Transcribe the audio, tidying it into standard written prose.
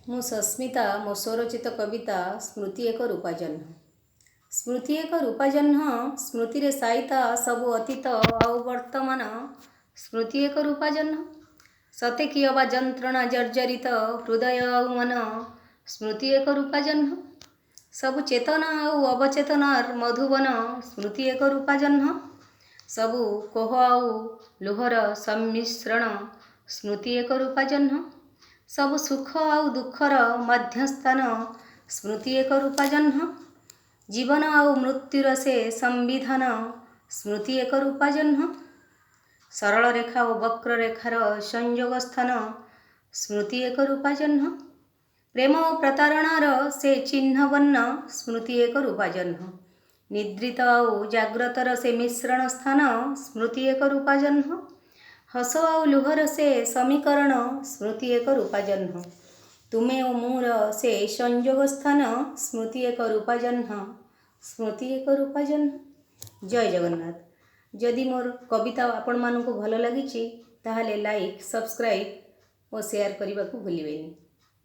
ମୁଁ ସସ୍ମିତା ମୋ ସ୍ୱରଚିତ କବିତା ସ୍ମୃତି ଏକ ରୂପାଜହ୍ନ। ସ୍ମୃତି ଏକ ରୂପାଜହ୍ନ, ସ୍ମୃତିରେ ସାଇତା ସବୁ ଅତୀତ ଆଉ ବର୍ତ୍ତମାନ। ସ୍ମୃତି ଏକ ରୂପାଜହ୍ନ, ସତେ କି ଅବା ଯନ୍ତ୍ରଣା ଜର୍ଜରିତ ହୃଦୟ ଆଉ ମନ। ସ୍ମୃତି ଏକ ରୂପାଜହ୍ନ, ସବୁ ଚେତନା ଆଉ ଅବଚେତନାର ମଧୁବନ। ସ୍ମୃତି ଏକ ରୂପାଜହ୍ନ, ସବୁ କୋହ ଆଉ ଲୁହର ସମ୍ମିଶ୍ରଣ। ସ୍ମୃତି ଏକ ରୂପାଜହ୍ନ, ସବୁ ସୁଖ ଆଉ ଦୁଃଖର ମଧ୍ୟସ୍ଥାନ। ସ୍ମୃତି ଏକ ରୂପାଜହ୍ନ, ଜୀବନ ଆଉ ମୃତ୍ୟୁର ସେ ସମ୍ବିଧାନ। ସ୍ମୃତି ଏକ ରୂପାଜହ୍ନ, ସରଳ ରେଖା ଓ ବକ୍ରରେଖାର ସଂଯୋଗ ସ୍ଥାନ। ସ୍ମୃତି ଏକ ରୂପାଜହ୍ନ, ପ୍ରେମ ଓ ପ୍ରତାରଣାର ସେ ଚିହ୍ନବର୍ଣ୍ଣ। ସ୍ମୃତି ଏକ ରୂପାଜହ୍ନ, ନିଦ୍ରିତ ଆଉ ଜାଗ୍ରତର ସେ ମିଶ୍ରଣ ସ୍ଥାନ। ସ୍ମୃତି ଏକ ରୂପାଜହ୍ନ, ହସ ଆଉ ଲୁହର ସେ ସମୀକରଣ। ସ୍ମୃତି ଏକ ରୂପାଜହ୍ନ, ତୁମେ ଓ ମୋର ସେ ସଂଯୋଗ ସ୍ଥାନ। ସ୍ମୃତି ଏକ ରୂପାଜହ୍ନ, ସ୍ମୃତି ଏକ ରୂପାଜହ୍ନ। ଜୟ ଜଗନ୍ନାଥ। ଯଦି ମୋର କବିତା ଆପଣମାନଙ୍କୁ ଭଲ ଲାଗିଛି ତାହେଲେ ଲାଇକ୍, ସବସ୍କ୍ରାଇବ୍ ଓ ସେୟାର କରିବାକୁ ଭୁଲିବେନି।